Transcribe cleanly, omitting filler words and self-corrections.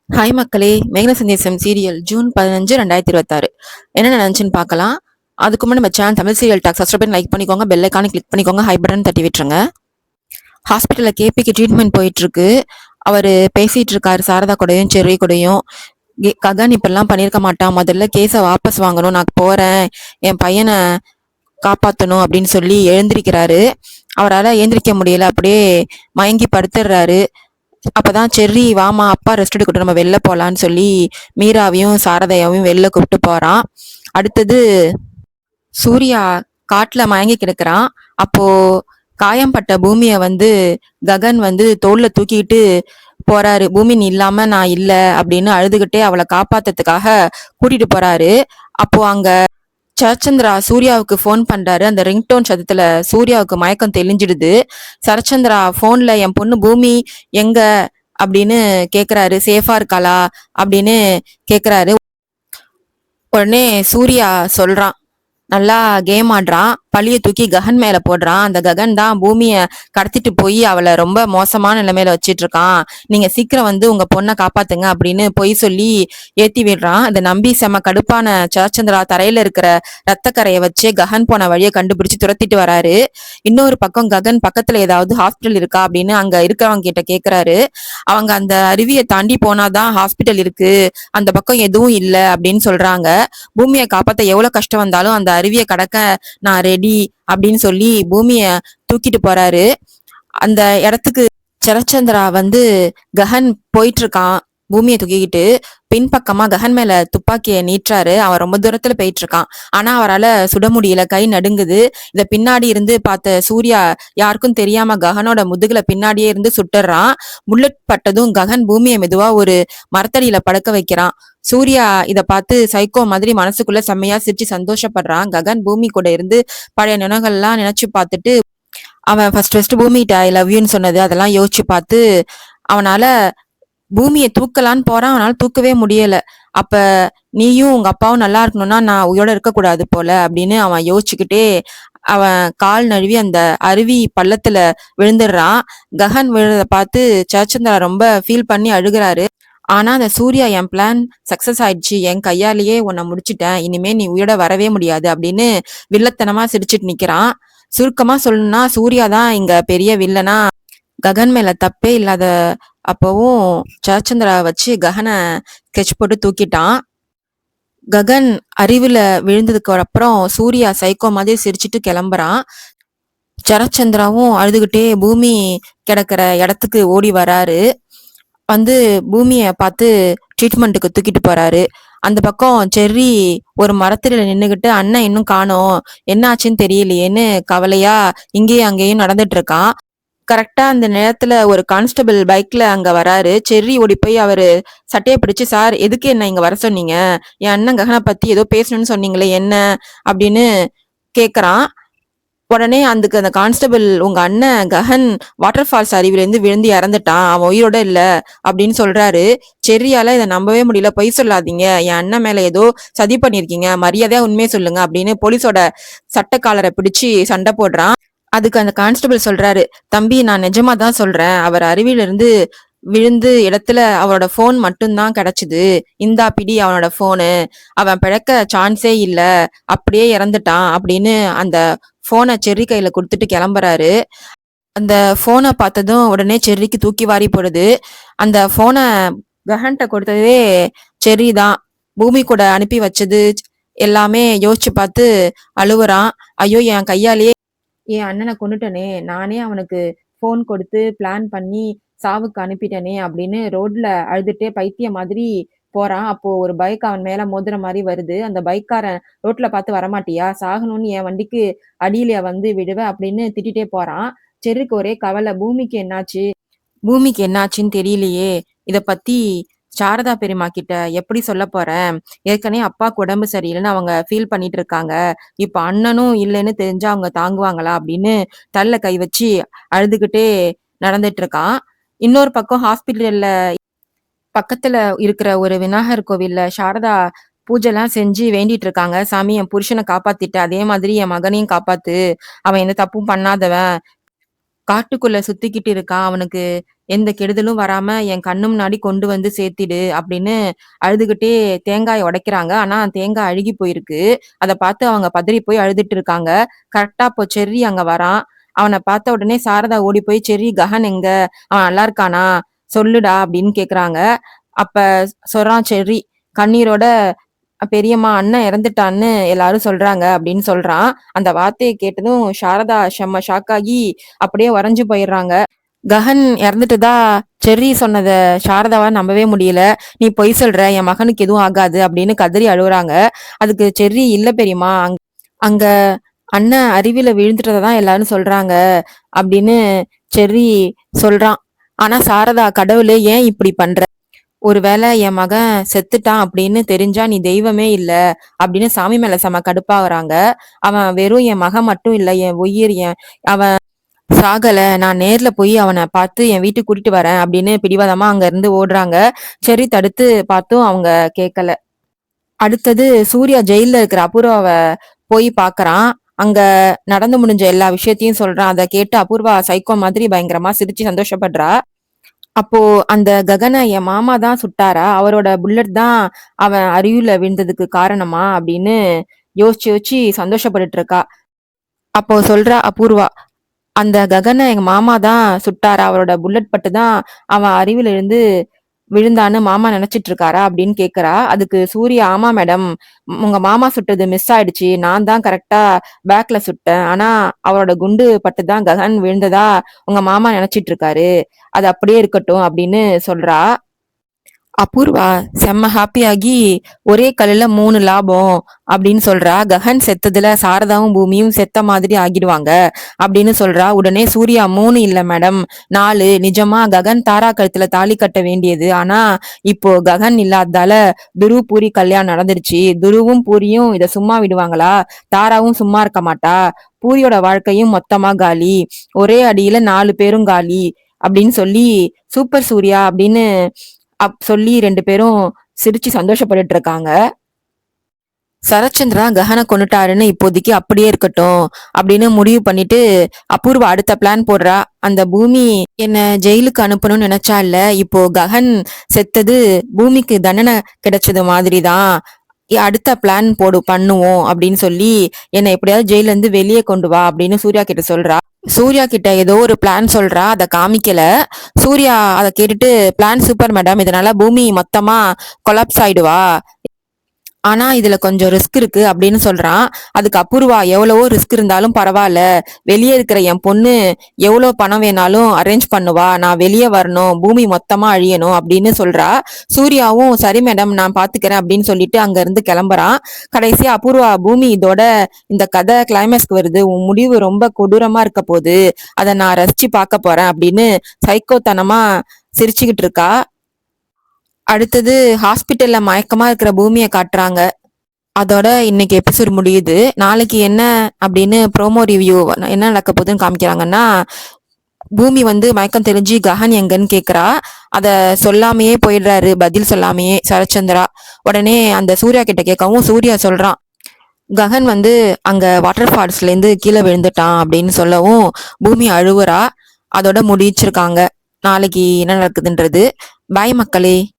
Hi மக்களே! மேகன சந்தேசம் serial June 15, 2026 என்ன நடந்துச்சுன்னு பார்க்கலாம். அதுக்கு முன்னாடி நம்ம channel Tamil serial talk subscribe பண்ணி லைக் பண்ணிக்கோங்க. பெல் ஐகானை கிளிக் பண்ணிக்கோங்க. ஹை பட்டன் தட்டி விட்டுருங்க. ஹாஸ்பிட்டல்ல கேபிக்கு ட்ரீட்மெண்ட் போயிட்டு இருக்கு. அவரு பேசிட்டு இருக்காரு சாரதா கூடயும் செர்ரி கூடயும். ககன் இப்பெல்லாம் பண்ணியிருக்க மாட்டான். முதல்ல கேஸை வாபஸ் வாங்கணும். நான் போறேன். என் பையனை காப்பாற்றணும் அப்படின்னு சொல்லி எழுந்திருக்கிறாரு. அவரால் எழுந்திரிக்க முடியல. அப்படியே மயங்கி படுத்துடுறாரு. அப்பதான் செர்ரி வாமா அப்பா ரெஸ்ட் எடுக்கட்டும் நம்ம வெளில போலான்னு சொல்லி மீராவையும் சாரதையாவையும் வெளில கூப்பிட்டு போறான். அடுத்தது சூர்யா காட்டுல மயங்கி கிடக்குறான். அப்போ காயம்பட்ட பூமியை ககன் தோல்ல தூக்கிட்டு போறாரு. பூமி நீ இல்லாம நான் இல்ல அப்படின்னு அழுதுகிட்டே அவளை காப்பாத்துறதுக்காக கூட்டிட்டு போறாரு. அப்போ அங்க சரச்சந்திரா சூர்யாவுக்கு ஃபோன் பண்றாரு. அந்த ரிங்டோன் சத்தத்துல சூர்யாவுக்கு மயக்கம் தெளிஞ்சிடுது. சரச்சந்திரா போன்ல என் பொண்ணு பூமி எங்க அப்படின்னு கேக்குறாரு. சேஃபா இருக்காளா அப்படின்னு கேக்குறாரு. உடனே சூர்யா சொல்றான், நல்லா கேம் ஆடுறான். பழிய தூக்கி ககன் மேல போடுறான். அந்த ககன் தான் பூமிய கடத்திட்டு போய் அவளை ரொம்ப மோசமான நிலைமையில வச்சிட்டு இருக்கான். நீங்க சீக்கிரம் உங்க பொண்ணை காப்பாத்துங்க அப்படின்னு பொய் சொல்லி ஏத்தி விடுறான். அதை நம்பி செம கடுப்பான சரச்சந்திரா தரையில இருக்கிற ரத்தக்கரையை வச்சு ககன் போன வழியை கண்டுபிடிச்சு துரத்திட்டு வராரு. இன்னொரு பக்கம் ககன் பக்கத்துல ஏதாவது ஹாஸ்பிட்டல் இருக்கா அப்படின்னு அங்க இருக்கிறவங்க கிட்ட கேக்குறாரு. அவங்க அந்த அருவியை தாண்டி போனாதான் ஹாஸ்பிட்டல் இருக்கு, அந்த பக்கம் எதுவும் இல்லை அப்படின்னு சொல்றாங்க. பூமியை காப்பாத்த எவ்வளவு கஷ்டம் வந்தாலும் அந்த அருவியை கடக்க நான் ரெடி அப்படின்னு சொல்லி பூமிய தூக்கிட்டு போறாரு. அந்த இடத்துக்கு சரச்சந்திரா ககன் போயிட்டு இருக்கான். பூமியை தூக்கிக்கிட்டு பின்பக்கமா ககன் மேல துப்பாக்கிய நீட்டுறாரு. அவன் ரொம்ப தூரத்துல போயிட்டு இருக்கான். ஆனா அவரால் சுட முடியல, கை நடுங்குது. இத பின்னாடி இருந்து பார்த்த சூர்யா யாருக்கும் தெரியாம ககனோட முதுகுல பின்னாடியே இருந்து சுட்டுறான். புல்லட் பட்டதும் ககன் பூமியை மெதுவா ஒரு மரத்தடியில படுக்க வைக்கிறான். சூர்யா இத பார்த்து சைக்கோ மாதிரி மனசுக்குள்ள செம்மையா சிரிச்சு சந்தோஷப்படுறான். ககன் பூமி கூட இருந்து பழைய நினைவுகள்லாம் நினைச்சு பார்த்துட்டு அவன் ஃபர்ஸ்ட் பூமிகிட்ட ஐ லவ் யூன்னு சொன்னது அதெல்லாம் யோசிச்சு பார்த்து அவனால பூமியை தூக்கலான்னு போறான். அவனால தூக்கவே முடியல. அப்ப நீயும் உங்க அப்பாவும் நல்லா இருக்கணும்னா நான் உயிரோட இருக்கக்கூடாது போல அப்படின்னு அவன் யோசிச்சுக்கிட்டே அவன் கால் நழுவி அந்த அருவி பள்ளத்துல விழுந்துடுறான். ககன் விழுறத பார்த்து சரச்சந்திரா ரொம்ப ஃபீல் பண்ணி அழுகுறாரு. ஆனா அந்த சூர்யா என் பிளான் சக்சஸ் ஆயிடுச்சு, என் கையாலேயே உன்னை முடிச்சிட்டேன், இனிமே நீ உயிரோட வரவே முடியாது அப்படின்னு வில்லத்தனமா சிரிச்சிட்டு நிக்கிறான். சுருக்கமா சொல்லணும்னா சூர்யா தான் இங்க பெரிய வில்லனா. ககன் மேல தப்பே இல்லாத அப்பவும் சரச்சந்திரா வச்சு ககனை ஸ்கெட்ச் போட்டு தூக்கிட்டான். ககன் அறிவுல விழுந்ததுக்கு அப்புறம் சூர்யா சைக்கோ மாதிரி சிரிச்சிட்டு கிளம்புறான். சரச்சந்திராவும் அழுதுகிட்டே பூமி கிடக்கிற இடத்துக்கு ஓடி வராரு. பூமிய பார்த்து ட்ரீட்மெண்ட்டுக்கு தூக்கிட்டு போறாரு. அந்த பக்கம் செர்ரி ஒரு மரத்துல நின்னுகிட்டு அண்ணன் இன்னும் காணோம், என்ன ஆச்சுன்னு தெரியலையேன்னு கவலையா இங்கேயும் அங்கேயும் நடந்துட்டு இருக்கான். கரெக்டா அந்த நேரத்துல ஒரு கான்ஸ்டபிள் பைக்ல அங்க வராரு. செர்ரி ஓடி போய் அவரு சட்டையை பிடிச்சு, சார் எதுக்கு என்ன இங்க வர சொன்னீங்க, என் அண்ணன் ககனை பத்தி ஏதோ பேசணும்னு சொன்னீங்களே என்ன அப்படின்னு கேக்குறான். உடனே அதுக்கு அந்த கான்ஸ்டபிள், உங்க அண்ணன் ககன் வாட்டர் ஃபால்ஸ் அருவில இருந்து விழுந்து இறந்துட்டான், அவன் உயிரோட இல்ல அப்படின்னு சொல்றாரு. செர்ரியால இதை நம்பவே முடியல. பொய் சொல்லாதீங்க, என் அண்ணன் மேல ஏதோ சதி பண்ணிருக்கீங்க, மரியாதையா உண்மையை சொல்லுங்க அப்படின்னு போலீஸோட சட்டக்காலரை பிடிச்சு சண்டை போடுறான். அதுக்கு அந்த கான்ஸ்டபிள் சொல்றாரு, தம்பி நான் நிஜமா தான் சொல்றேன், அவர் அருவில இருந்து விழுந்து இடத்துல அவரோட போன் மட்டும்தான் கிடைச்சது, இந்தா பிடி அவனோட போனு, அவன் பிழைக்க சான்ஸே இல்ல, அப்படியே இறந்துட்டான் அப்படின்னு அந்த போனை செர்ரி கையில கொடுத்துட்டு கிளம்புறாரு. அந்த போனை பார்த்ததும் உடனே செர்ரிக்கு தூக்கி வாரி போடுது. அந்த போனை ககன்ட்ட கொடுத்ததே செர்ரி தான். பூமி கூட அனுப்பி வச்சது எல்லாமே யோசிச்சு பார்த்து அழுவுறான். ஐயோ என் கையாலேயே என் அண்ணனை கொண்டுட்டனே, நானே அவனுக்கு போன் கொடுத்து பிளான் பண்ணி சாவுக்கு அனுப்பிட்டனே அப்படின்னு ரோட்ல அழுதுட்டே பைத்திய மாதிரி போறான். அப்போ ஒரு பைக் அவன் மேல மோதுற மாதிரி வருது. அந்த பைக்காரன், ரோட்ல பார்த்து வரமாட்டியா, சாகணும்னு என் வண்டிக்கு அடியில விடுவ அப்படின்னு திட்டிட்டே போறான். செர்ரிக்கு ஒரே கவலை, பூமிக்கு என்னாச்சு, பூமிக்கு என்னாச்சுன்னு தெரியலையே, இத பத்தி சாரதா பெரியம்மா கிட்ட எப்படி சொல்ல போறேன், ஏற்கனவே அப்பாக்கு உடம்பு சரியில்லைன்னு அவங்க ஃபீல் பண்ணிட்டு இருக்காங்க, இப்ப அண்ணனும் இல்லைன்னு தெரிஞ்சா அவங்க தாங்குவாங்களா அப்படின்னு தள்ள கை வச்சு அழுதுகிட்டே நடந்துட்டு இருக்கான். இன்னொரு பக்கம் ஹாஸ்பிட்டல்ல பக்கத்துல இருக்கிற ஒரு விநாயகர் கோவில்ல சாரதா பூஜை எல்லாம் செஞ்சு வேண்டிட்டு இருக்காங்க. சாமி என் புருஷனை காப்பாத்திட்ட, அதே மாதிரி என் மகனையும் காப்பாத்து, அவன் எந்த தப்பும் பண்ணாதவன், காட்டுக்குள்ள சுத்திக்கிட்டு இருக்கான். அவனுக்கு எந்த கெடுதலும் வராம என் கண்ணு முன்னாடி கொண்டு வந்து சேர்த்திடு அப்படின்னு அழுதுகிட்டே தேங்காய உடைக்கிறாங்க. ஆனா தேங்காய் அழுகி போயிருக்கு. அத பார்த்து அவங்க பதறி போய் அழுதுட்டு இருக்காங்க. கரெக்ட்டா அப்போ செர்ரி அங்க வரான். அவன பார்த்த உடனே சாரதா ஓடி போய், "செர்ரி, கஹன் எங்க? அவன் நல்லா இருக்கானா? சொல்லுடா" அப்படின்னு கேக்குறாங்க. அப்ப சொல்றான் செர்ரி, கண்ணீரோட, "பெரியம்மா, அண்ணன் இறந்துட்டான்னு எல்லாரும் சொல்றாங்க" அப்படின்னு சொல்றான். அந்த வார்த்தைய கேட்டதும் சாரதா செம்ம ஷாக் ஆகி அப்படியே உறைஞ்சு போயிடுறாங்க. கஹன் இறந்துட்டதா செர்ரி சொன்னத சாரதாவா நம்பவே முடியல. "நீ பொய் சொல்ற, என் மகனுக்கு எதுவும் ஆகாது" அப்படின்னு கதறி அழுவுறாங்க. அதுக்கு செர்ரி, "இல்ல பெரியம்மா, அங்க அண்ணன் அருவியில விழுந்துட்டதா தான் எல்லாரும் சொல்றாங்க" அப்படின்னு செர்ரி சொல்றான். ஆனா சாரதா, "கடவுளே, ஏன் இப்படி பண்ற? ஒருவேளை என் மகன் செத்துட்டான் அப்படின்னு தெரிஞ்சா நீ தெய்வமே இல்ல" அப்படின்னு சாமி மேல செம கடுப்பாகுறாங்க. "அவன் வெறும் என் மகன் மட்டும் இல்ல, என் உயிர். அவன் சாகல. நான் நேர்ல போய் அவனை பார்த்து என் வீட்டுக்கு கூட்டிட்டு வரேன்" அப்படின்னு பிடிவாதமா அங்க இருந்து ஓடுறாங்க. சரி, தடுத்து பார்த்தும் அவங்க கேட்கல. அடுத்தது சூர்யா ஜெயில்ல இருக்கிற அபூர்வாவ போய் பார்க்கறான். அங்க நடந்து முடிஞ்ச எல்லா விஷயத்தையும் சொல்றான். அத கேட்டு அபூர்வா சைக்கோ மாதிரி பயங்கரமா சிரிச்சு சந்தோஷப்படுறா. அப்போ அந்த ககன என் மாமா தான் சுட்டாரா? அவரோட புல்லட் தான் அவன் அருவியில விழுந்ததுக்கு காரணமா? அப்படின்னு யோசிச்சு யோசிச்சு சந்தோஷப்பட்டுட்டு இருக்கா. அப்போ சொல்றா அபூர்வா, "அந்த ககன எங்க மாமா தான் சுட்டாரா? அவரோட புல்லட் பட்டு தான் அவன் அருவில இருந்து விழுந்தான்னு மாமா நினைச்சிட்டு இருக்காரா?" அப்படின்னு கேக்குறா. அதுக்கு சூர்யா, "ஆமா மேடம், உங்க மாமா சுட்டது மிஸ் ஆயிடுச்சு. நான் தான் கரெக்டா பேக்ல சுட்டேன். ஆனா அவரோட குண்டு பட்டு தான் ககன் விழுந்ததா உங்க மாமா நினைச்சிட்டு இருக்காரு. அது அப்படியே இருக்கட்டும்" அப்படின்னு சொல்றா. அபூர்வா செம்ம ஹாப்பியாகி, "ஒரே கல்லுல 3 லாபம்" அப்படின்னு சொல்றா. "ககன் செத்ததுல சாரதாவும் பூமியும் செத்த மாதிரி ஆகிடுவாங்க" அப்படின்னு சொல்றா. உடனே சூர்யா, "3 இல்ல மேடம், 4. நிஜமா ககன் தாரா கழுத்துல தாலி கட்ட வேண்டியது. ஆனா இப்போ ககன் இல்லாததால துருவ் பூரி கல்யாணம் நடந்துருச்சு. துருவும் பூரியும் இத சும்மா விடுவாங்களா? தாராவும் சும்மா இருக்க மாட்டா. பூரியோட வாழ்க்கையும் மொத்தமா காலி. ஒரே அடியில 4 பேரும் காலி" அப்படின்னு சொல்லி, "சூப்பர் சூர்யா" அப்படின்னு சொல்லி 2 பேரும் சிரிச்சு சந்தோஷப்பட்டுட்டு இருக்காங்க. சரத்சந்திரா கஹன கொன்னுட்டாருன்னு இப்போதைக்கு அப்படியே இருக்கட்டும் அப்படின்னு முடிவு பண்ணிட்டு அபூர்வா அடுத்த பிளான் போடுறா. "அந்த பூமி என்ன ஜெயிலுக்கு அனுப்பணும்னு நினைச்சா இல்ல, இப்போ கஹன் செத்தது பூமிக்கு தண்டனை கிடைச்சது மாதிரிதான். அடுத்த பிளான் பண்ணுவோம்" அப்படின்னு சொல்லி, "என்னை எப்படியாவது ஜெயில இருந்து வெளியே கொண்டு வா" அப்படின்னு சூர்யா கிட்ட சொல்றா. சூர்யா கிட்ட ஏதோ ஒரு பிளான் சொல்றா. அத காமிக்கல. சூர்யா அத கேட்டுட்டு, "பிளான் சூப்பர் மேடம். இதனால பூமி மொத்தமா கொலாப்ஸ் ஆயிடுவா. ஆனா இதுல கொஞ்சம் ரிஸ்க் இருக்கு" அப்படின்னு சொல்றான். அதுக்கு அபூர்வா, "எவ்வளவோ ரிஸ்க் இருந்தாலும் பரவாயில்ல. வெளியே இருக்கிற என் பொண்ணு எவ்வளவு பணம் வேணாலும் அரேஞ்ச் பண்ணுவா. நான் வெளியே வரணும், பூமி மொத்தமா அழியணும்" அப்படின்னு சொல்றா. சூர்யாவும், "சரி மேடம், நான் பாத்துக்கிறேன்" அப்படின்னு சொல்லிட்டு அங்க இருந்து கிளம்புறான். கடைசியா அபூர்வா, "பூமி, இதோட இந்த கதை கிளைமேக்ஸ்க்கு வருது. உன் முடிவு ரொம்ப கொடூரமா இருக்க போகுது. அதை நான் ரசிச்சு பார்க்க போறேன்" அப்படின்னு சைக்கோத்தனமா சிரிச்சுக்கிட்டு இருக்கா. அடுத்தது ஹாஸ்பிட்டல்ல மயக்கமா இருக்கிற பூமியை காட்டுறாங்க. அதோட இன்னைக்கு எபிசோட் முடியுது. நாளைக்கு என்ன அப்படின்னு ப்ரோமோ ரிவ்யூ என்ன நடக்க போகுதுன்னு காமிக்கிறாங்கன்னா, பூமி வந்து மயக்கம் தெரிஞ்சு கஹன் எங்கன்னு கேக்குறா. அத சொல்லாமையே போயிடுறாரு, பதில் சொல்லாமையே சரத்சந்திரா. உடனே அந்த சூர்யா கிட்ட கேட்கவும் சூர்யா சொல்றான், "கஹன் வந்து அங்க வாட்டர் ஃபால்ஸ்ல இருந்து கீழே விழுந்துட்டான்" அப்படின்னு சொல்லவும் பூமி அழுவுறா. அதோட முடிச்சிருக்காங்க. நாளைக்கு என்ன நடக்குதுன்றது. பாய் மக்களே.